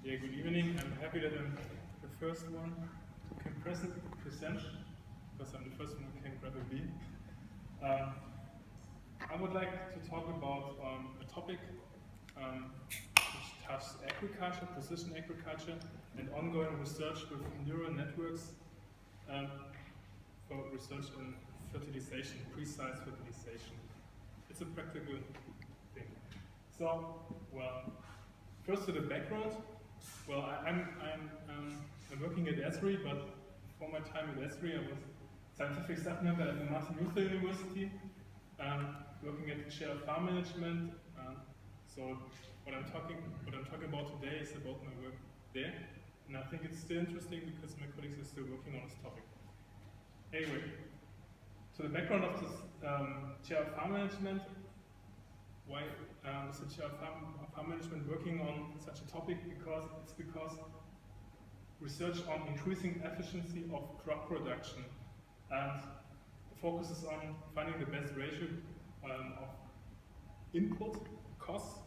Yeah, good evening. I'm happy that I'm the first one who can present, because I'm the first one who can grab a B. I would like to talk about a topic which touches agriculture, precision agriculture, and ongoing research with neural networks for research in fertilization, precise fertilization. It's a practical thing. So, well, first to the background. Well, I'm working at ESRI, but before my time at ESRI, I was scientific staff member at the Martin Luther University, working at the chair of farm management. So what I'm talking about today is about my work there, and I think it's still interesting because my colleagues are still working on this topic. Anyway, to the background of this chair of farm management. Why is the chair of farm management working on such a topic? Because research on increasing efficiency of crop production, and the focus is on finding the best ratio of input costs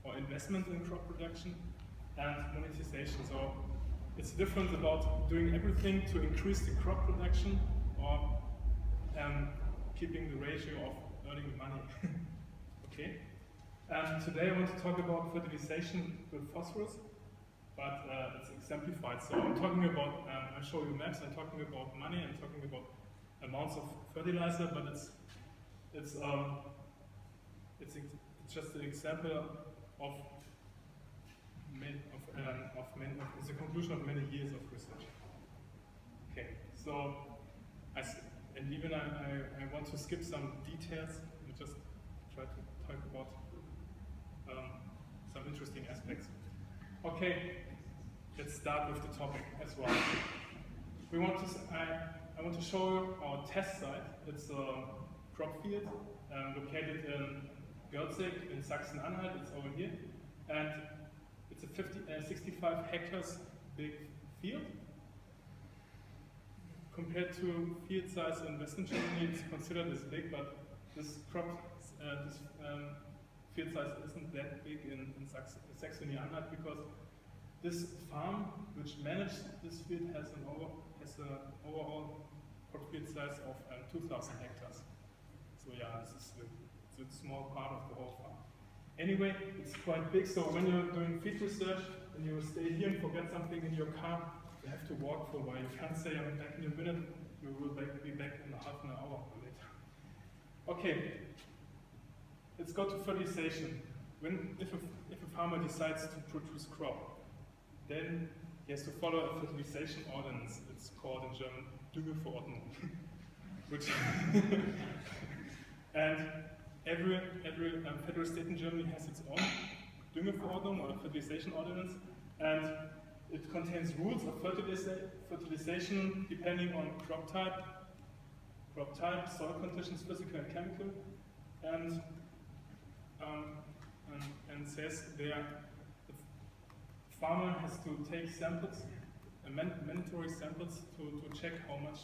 or investment in crop production and monetization. So it's different about doing everything to increase the crop production or keeping the ratio of earning money. Okay. Today I want to talk about fertilization with phosphorus, but it's exemplified. So I'm talking about, I show you maps, I'm talking about money, I'm talking about amounts of fertilizer, but it's just an example of it's a conclusion of many years of research. Okay, so I want to skip some details and just try to talk about some interesting aspects. Okay, let's start with the topic as well. I want to show you our test site. It's a crop field located in Görzig in Sachsen-Anhalt. It's over here, and it's a 65 hectares big field. Compared to field size in Western Germany, it's considered as big, but this field size isn't that big in Saxony-Anhalt because this farm, which managed this field, has an overall crop field size of 2,000 hectares. So yeah, this is a small part of the whole farm. Anyway, it's quite big, so when you're doing field research and you stay here and forget something in your car, you have to walk for a while. You can't say I'm back in a minute, you will be back in half an hour or later. Okay, let's go to fertilization. If a farmer decides to produce crop, then he has to follow a fertilization ordinance. It's called in German Düngeverordnung. Which and every federal state in Germany has its own Düngeverordnung or fertilization ordinance, and it contains rules of fertilization depending on crop type, soil conditions, physical and chemical, and says there the farmer has to take samples, mandatory samples, to check how much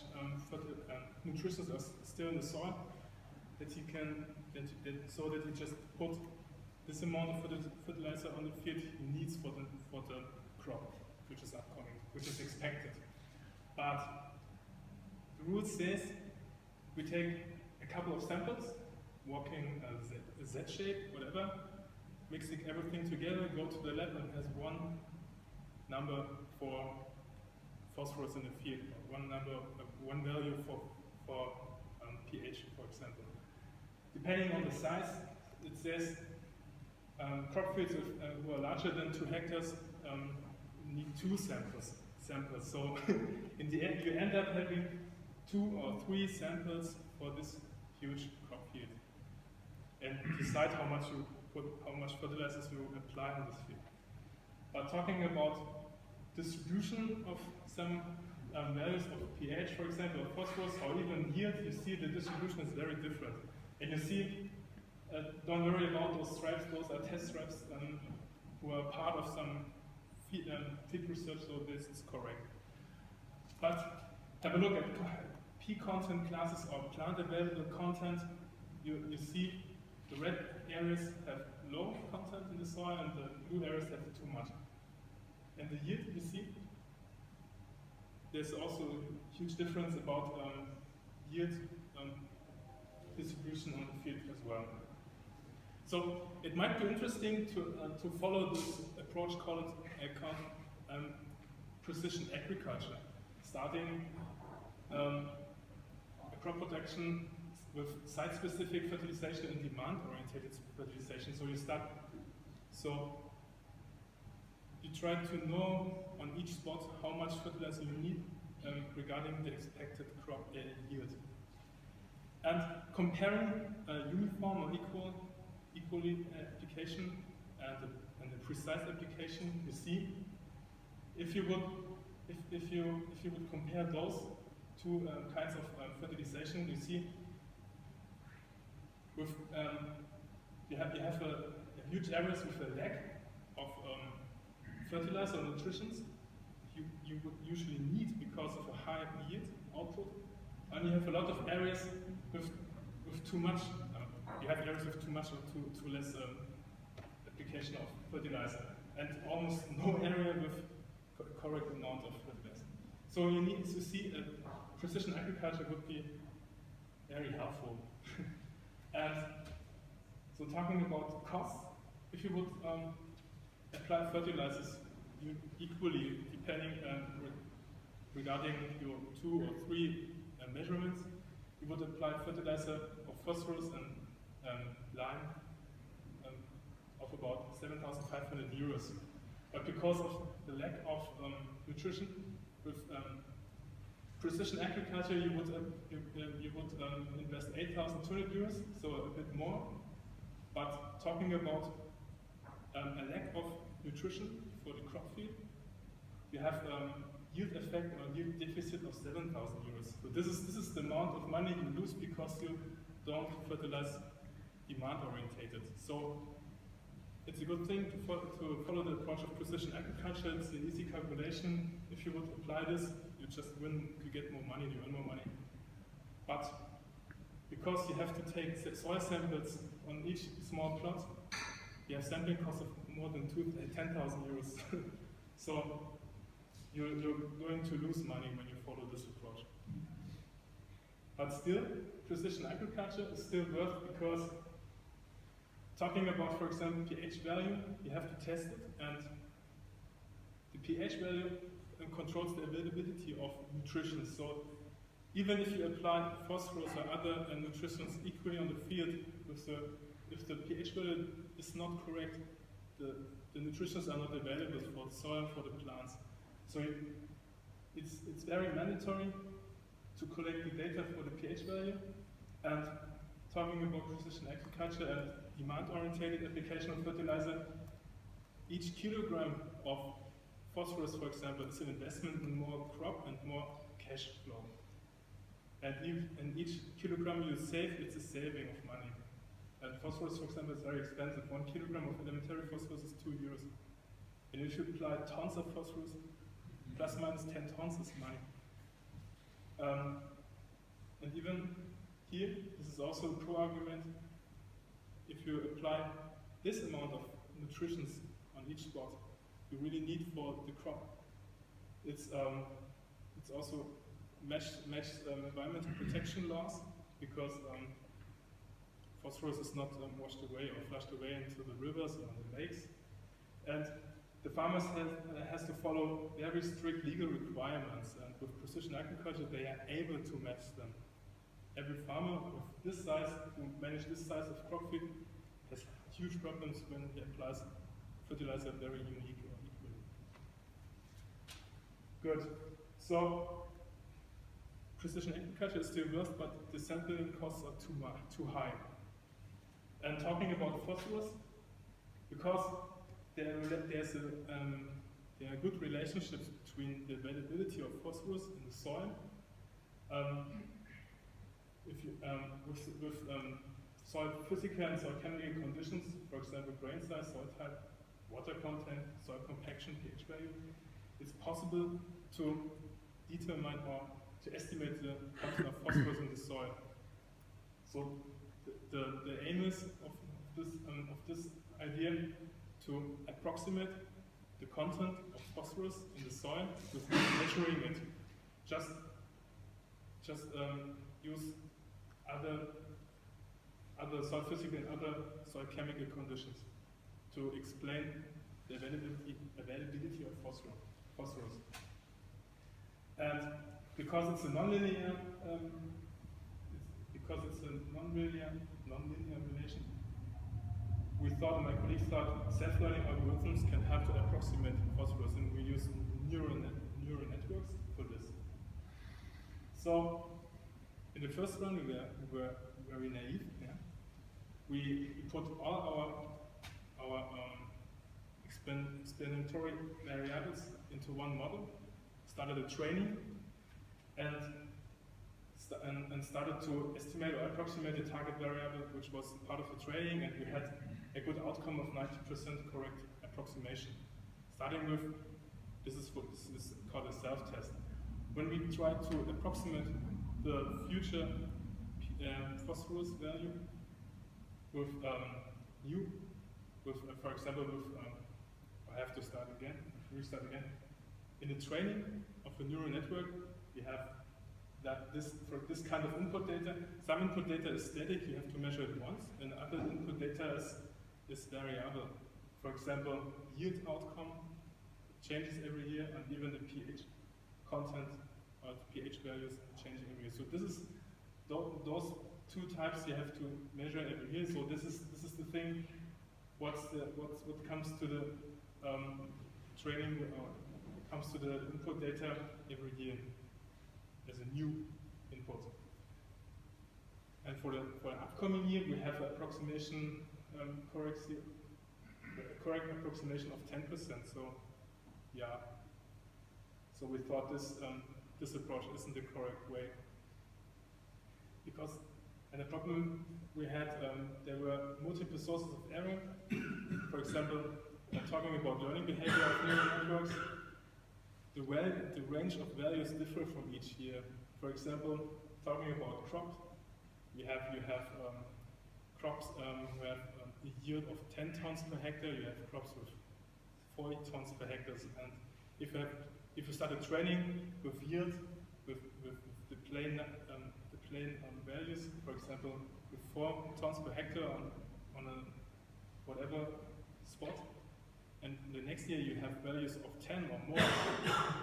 nutrition is still in the soil, so that he just put this amount of fertilizer on the field he needs for the crop, which is upcoming, which is expected. But the rule says we take a couple of samples, walking a Z shape, whatever, mixing everything together, go to the lab and has one number for phosphorus in the field, one value for pH, for example. Depending on the size, it says crop fields who are larger than 2 hectares need 2 samples. So in the end, you end up having 2 or 3 samples for this huge crop field, and decide how much fertilizers you apply on this field. But talking about distribution of some values of pH, for example, of phosphorus, or even yield, you see the distribution is very different. And you see, don't worry about those stripes, those are test stripes who are part of some field research, so this is correct. But have a look at P content classes or plant available content. You see the red areas have low content in the soil and the blue areas have too much. And the yield, you see, there's also a huge difference about yield distribution on the field as well. So it might be interesting to follow this approach called precision agriculture, starting a crop protection with site-specific fertilization and demand-oriented fertilization. So you try to know on each spot how much fertilizer you need regarding the expected crop yield. And comparing uniform or equally application and a precise application, you see, if you would compare those two kinds of fertilization, you see, with you have a huge areas with a lack of fertilizer or nutrition you would usually need because of a high yield output, and you have a lot of areas with too much. You have areas with too much or too less application of fertilizer, and almost no area with correct amount of fertilizer. So you need to see precision agriculture would be very helpful. And so talking about costs, if you would apply fertilizers equally, depending regarding your 2 or 3 measurements, you would apply fertilizer of phosphorus and lime of about 7,500 euros. But because of the lack of nutrition, with precision agriculture, you would invest 8,200 euros, so a bit more. But talking about a lack of nutrition for the crop field, you have yield effect or yield deficit of 7,000 euros. So this is the amount of money you lose because you don't fertilize demand-orientated. So it's a good thing to follow the approach of precision agriculture. It's an easy calculation. If you would apply this, you just win, you get more money, you earn more money. But because you have to take soil samples on each small plot, you have sampling costs of more than 10,000 euros. So you're going to lose money when you follow this approach. But still, precision agriculture is still worth, because talking about, for example, pH value, you have to test it, and the pH value controls the availability of nutrition. So even if you apply phosphorus or other nutrients equally on the field, if the pH value is not correct, the nutrients are not available for the soil, for the plants. So it's very mandatory to collect the data for the pH value. And talking about precision agriculture and demand-oriented application of fertilizer, each kilogram of phosphorus, for example, is an investment in more crop and more cash flow. And each kilogram you save, it's a saving of money. And phosphorus, for example, is very expensive. 1 kilogram of elementary phosphorus is 2 euros. And if you apply tons of phosphorus, plus minus 10 tons is money. And even here, this is also a pro-argument. If you apply this amount of nutrition on each spot, you really need for the crop. It's also matched environmental protection laws, because phosphorus is not washed away or flushed away into the rivers or the lakes. And the farmers has to follow very strict legal requirements, and with precision agriculture they are able to match them. Every farmer with this size, who manage this size of crop field, has huge problems when he applies fertilizer very unique or equally. Good. So precision agriculture is still worth, but the sampling costs are too high. And talking about phosphorus, because there are good relationships between the availability of phosphorus in the soil. With soil physical and soil chemical conditions, for example, grain size, soil type, water content, soil compaction, pH value, it's possible to determine or to estimate the content of phosphorus in the soil. So the aim is of this idea to approximate the content of phosphorus in the soil without measuring it. Just use other soil physical and other soil chemical conditions to explain the availability of phosphorus. And because it's a nonlinear relation, we thought, my colleagues thought, self-learning algorithms can help to approximate phosphorus, and we use neural networks for this. So, in the first run, we were very naive. Yeah? We put all our explanatory variables into one model, started a training, and started to estimate or approximate the target variable, which was part of the training, and we had a good outcome of 90% correct approximation. Starting with, this is called a self-test. When we try to approximate the future phosphorus value with for example, I have to restart again. In the training of a neural network, we have that for this kind of input data, some input data is static, you have to measure it once, and other input data is variable. For example, yield outcome changes every year, and even the pH content or the pH values changing every year. So this is those two types you have to measure every year. So this is the thing. What comes to the training comes to the input data every year as a new input. And for the upcoming year, we have an approximation correct approximation of 10%. So yeah. So we thought this approach isn't the correct way, because and the problem we had, there were multiple sources of error. For example, talking about learning behavior of neural networks, the range of values differ from each year. For example, talking about crops, you have crops who have a yield of 10 tons per hectare. You have crops with 40 tons per hectare. And if you start a training with yield with the plain values, for example, with 4 tons per hectare on a whatever spot, and the next year you have values of 10 or more,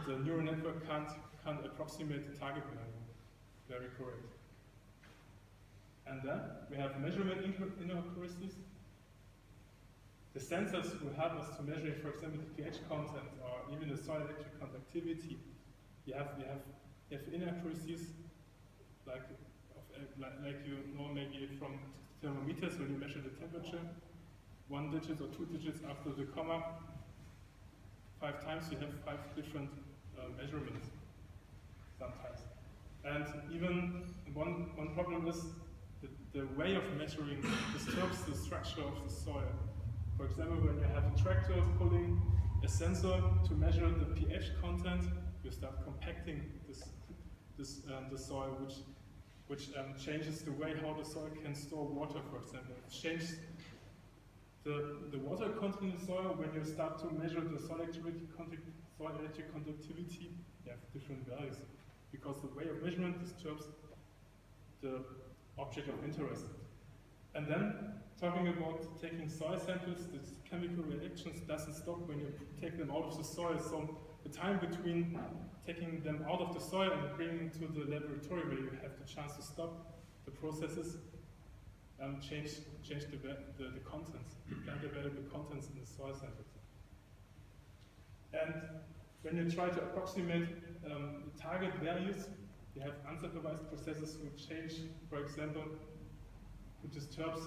the neural network can't approximate the target value very correct. And then we have measurement inaccuracies. The sensors will help us to measure, for example, the pH content or even the soil electric conductivity. You have inaccuracies like you know maybe from thermometers when you measure the temperature, 1 digit or 2 digits after the comma. 5 times you have 5 different measurements sometimes. And even one problem is the way of measuring disturbs the structure of the soil. For example, when you have a tractor pulling a sensor to measure the pH content, you start compacting the soil, which changes the way how the soil can store water, for example. It changes the water content in the soil. When you start to measure the soil electric conductivity, you have different values, because the way of measurement disturbs the object of interest. And then, talking about taking soil samples, the chemical reactions doesn't stop when you take them out of the soil. So the time between taking them out of the soil and bringing them to the laboratory, where you have the chance to stop the processes, change the contents, the plant available contents in the soil samples. And when you try to approximate the target values, you have unsupervised processes who change, for example, who disturbs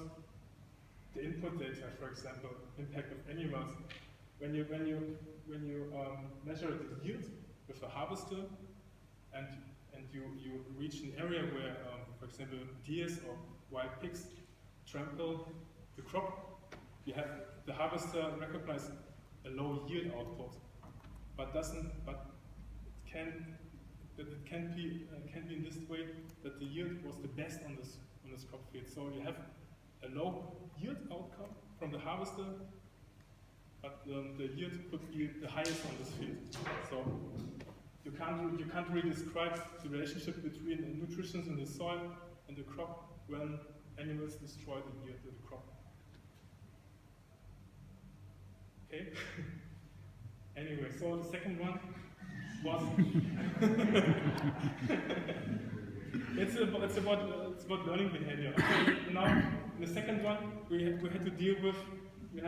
the input data, for example, impact of animals. When you measure the yield with a harvester, and you reach an area where, for example, deers or wild pigs trample the crop, the harvester recognizes a low yield output, but it can be in this way that the yield was the best on this crop field. So you have a low yield outcome from the harvester, but the yield could be the highest on this field. So you can't really describe the relationship between the nutrition in the soil and the crop when animals destroy the yield of the crop. Okay. Anyway, so the second one was it's about learning behavior. Okay, now the second one we had to deal with we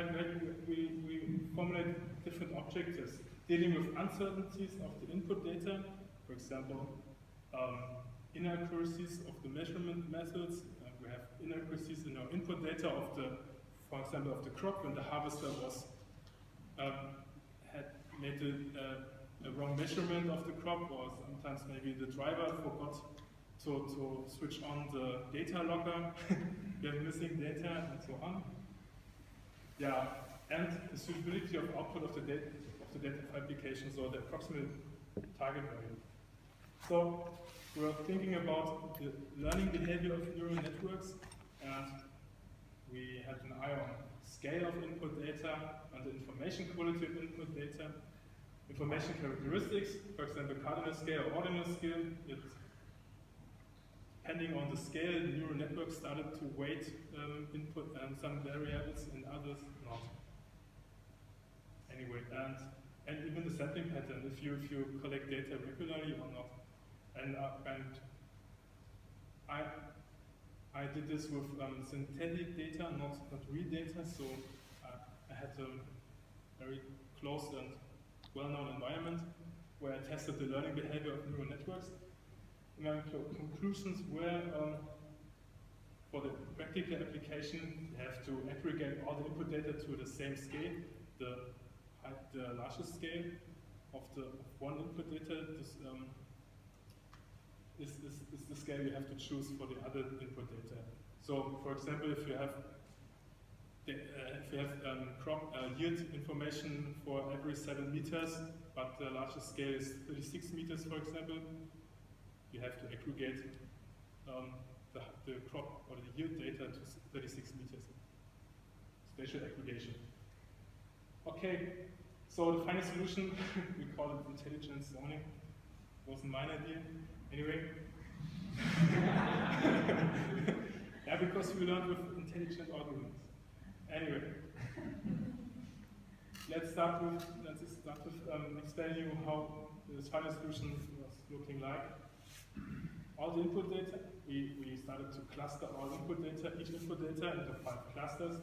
formulate different objectives dealing with uncertainties of the input data, for example, inaccuracies of the measurement methods. We have inaccuracies in our input data of for example, of the crop when the harvester was had made a wrong measurement of the crop, or sometimes maybe the driver forgot to switch on the data logger. We have missing data and so on. Yeah, and the suitability of output of the data application, so the approximate target value. So we're thinking about the learning behavior of neural networks, and we had an eye on scale of input data and the information quality of input data, information characteristics, for example, cardinal scale or ordinal scale. Depending on the scale, the neural network started to weight input and some variables and others not. Anyway, and even the sampling pattern, if you collect data regularly or not. And I did this with synthetic data, not real data, so I had a very close and well-known environment where I tested the learning behavior of neural networks. My conclusions were, for the practical application, you have to aggregate all the input data to the same scale, the largest scale of one input data. This is the scale you have to choose for the other input data. So, for example, if you have crop yield information for every 7 meters, but the largest scale is 36 meters, for example, you have to aggregate the crop or the yield data to 36 meters. Spatial aggregation. Okay, so the final solution, we call it intelligent zoning. Wasn't mine idea. Anyway. Yeah, because we learned with intelligent algorithms. Anyway. Let's start with explaining you how this final solution was looking like. All the input data, we started to cluster all input data, each input data into 5 clusters.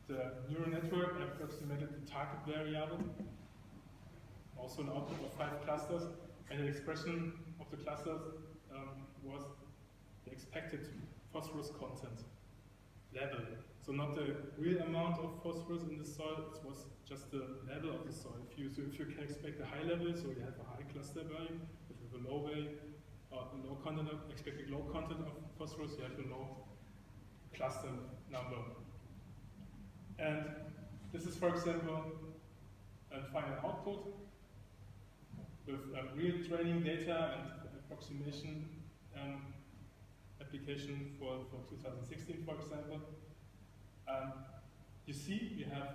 The neural network approximated the target variable, also an output of 5 clusters, and the expression of the clusters was the expected phosphorus content level. So not the real amount of phosphorus in the soil, it was just the level of the soil. If you can expect a high level, so you have a high cluster value. If you have a low value, a low content of expected low content of phosphorus, you have a low cluster number. And this is, for example, a final output with real training data and approximation application for 2016, for example. You see, we have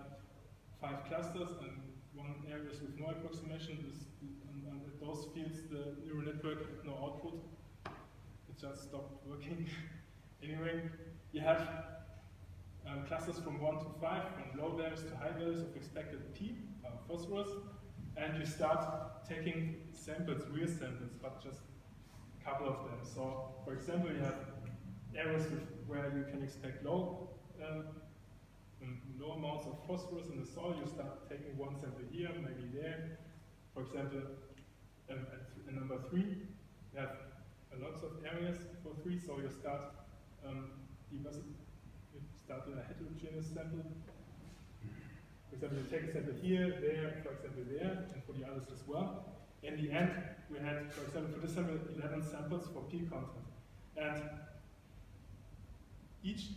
5 clusters and 1 area with no approximation. And at those fields, the neural network had no output. It just stopped working. Anyway, you have clusters from 1 to 5, from low values to high values of expected P, phosphorus, and you start taking samples, real samples, but just a couple of them. So, for example, you have areas where you can expect low amounts of phosphorus in the soil. You start taking 1 sample here, maybe there. For example, at number 3, you have lots of areas for 3, so you start in a heterogeneous sample. For example, you take a sample here, there, for example, there, and for the others as well. In the end, we had, for example, for this sample, 11 samples for P content. And each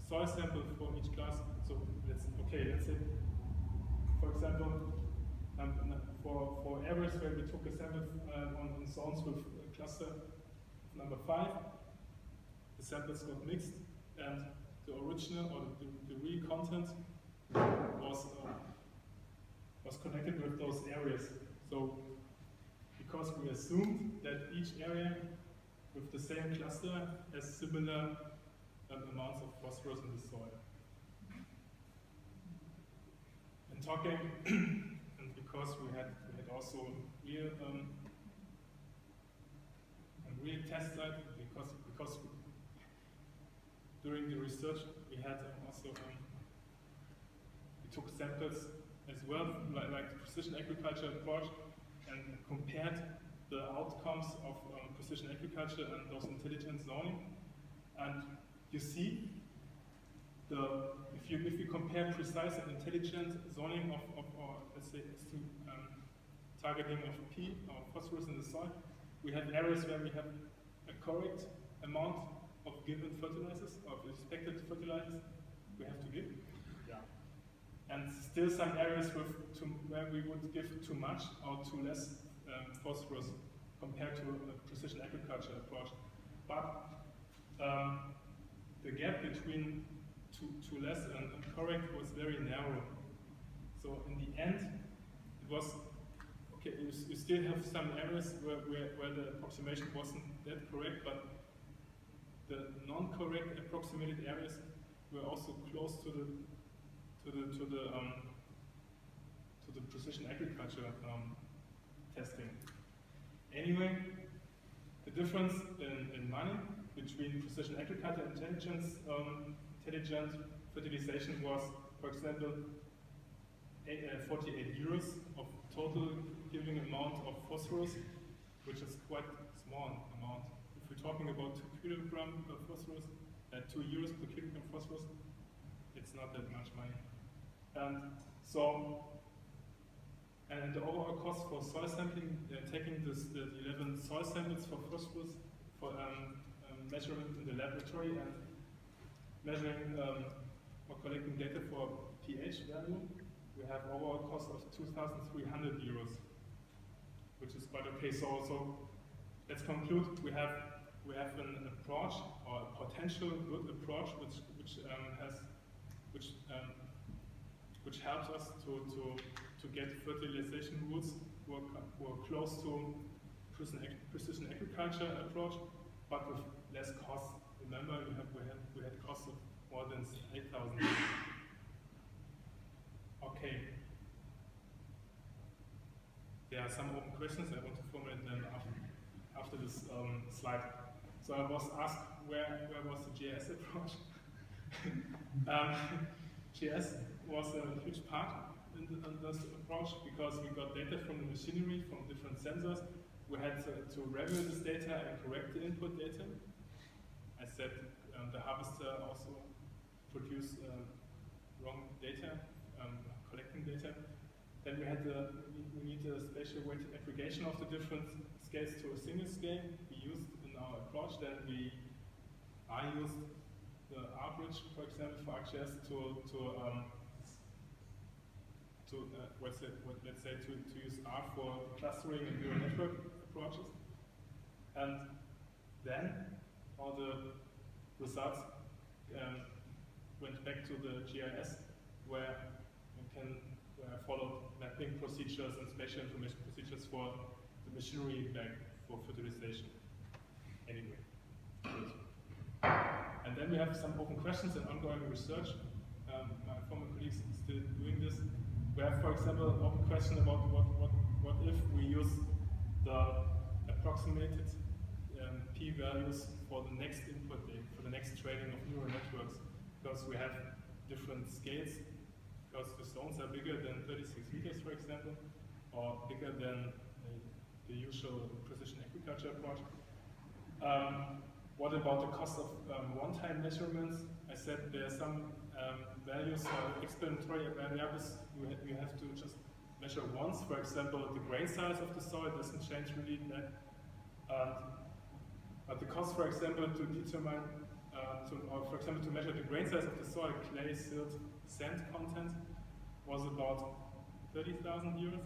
soil sample for each class, so let's say, for example, for areas where we took a sample on zones with cluster number 5, the samples got mixed, and the original or the real content was connected with those areas. So because we assumed that each area with the same cluster has similar amounts of phosphorus in the soil. And talking, and because we had also real test site, because during the research we had also we took samples as well, like the precision agriculture approach, and compared the outcomes of precision agriculture and those intelligent zoning. And you see, if you compare precise and intelligent zoning of let's say targeting of P or phosphorus in the soil, we have areas where we have a correct amount of given fertilizers, of expected fertilizers we have to give. Yeah. And still some areas where we would give too much or too less phosphorus compared to a precision agriculture approach. But the gap between too less and correct was very narrow. So in the end, it was, okay, you still have some areas where the approximation wasn't that correct, but the non-correct approximated areas were also close to the precision agriculture testing. Anyway, the difference in money between precision agriculture and intelligent fertilization was, for example, 48 euros of total giving amount of phosphorus, which is quite small amount. If we're talking about 2 kilogram of phosphorus, 2 euros per kilogram phosphorus, it's not that much money. And so, and the overall cost for soil sampling, taking the 11 soil samples for phosphorus, for measurement in the laboratory and measuring or collecting data for pH value, we have overall cost of 2,300 euros, which is quite okay. So let's conclude. We have an approach or a potential good approach which helps us to get fertilization routes who are close to precision agriculture approach, but with less cost. Remember, we had costs of more than 8,000. Okay. There are some open questions. I want to formulate them after this slide. So I was asked where was the GIS approach? GIS was a huge part in this approach because we got data from the machinery, from different sensors. We had to review this data and correct the input data. I said the harvester also produced wrong data, collecting data. Then we need a spatial weighted aggregation of the different scales to a single scale. We used in our approach. Then I used the average, for example, for ArcGIS to use R for clustering and neural network approaches. And then all the results went back to the GIS where I followed mapping procedures and spatial information procedures for the machinery back for fertilization. Anyway, good. And then we have some open questions and ongoing research. My former colleagues are still doing this. We have, for example, an open question about what if we use the approximated p-values for the next input day, for the next training of neural networks, because we have different scales, because the zones are bigger than 36 meters, for example, or bigger than the usual precision agriculture approach. What about the cost of one-time measurements? I said there are some values or explanatory variables you have to just measure once. For example, the grain size of the soil doesn't change really that. But the cost, for example, to determine, for example, to measure the grain size of the soil, clay, silt, sand content, was about 30,000 euros.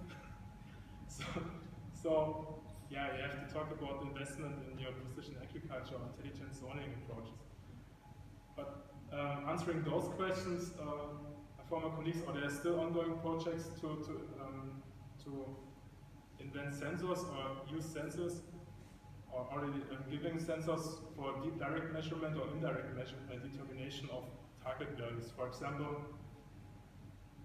So yeah, you have to talk about investment in your precision agriculture or intelligent zoning approaches. But answering those questions, former colleagues, or there are still ongoing projects to invent sensors or use sensors, or already giving sensors for deep direct measurement or indirect measurement determination of target values. For example,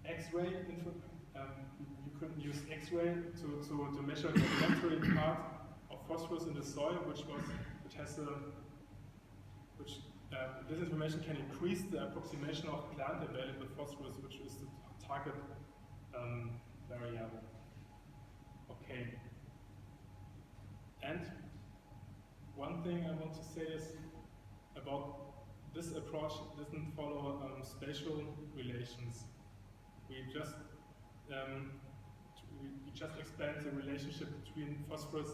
X-ray, you could use X-ray to measure the elementary part of phosphorus in the soil, this information can increase the approximation of plant available phosphorus, which is the target variable. Okay. And one thing I want to say is about this approach doesn't follow spatial relations. We just explained the relationship between phosphorus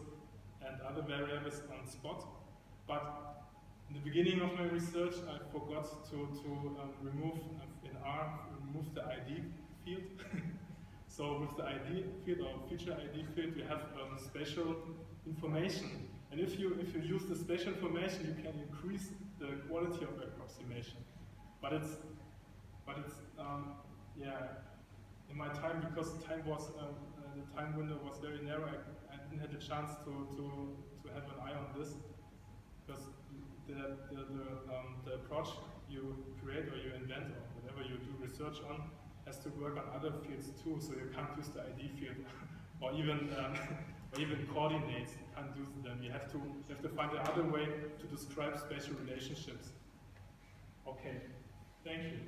and other variables on spot, but in the beginning of my research, I forgot to remove in R the ID field. So with the ID field or feature ID field, we have spatial information, and if you use the spatial information, you can increase the quality of the approximation. But it's in my time, because the time window was very narrow, I didn't have the chance to have an eye on this, because the approach you create or you invent or whatever you do research on has to work on other fields too, so you can't use the ID field or even coordinates. You can't use them. You have to find another way to describe spatial relationships. Okay, thank you.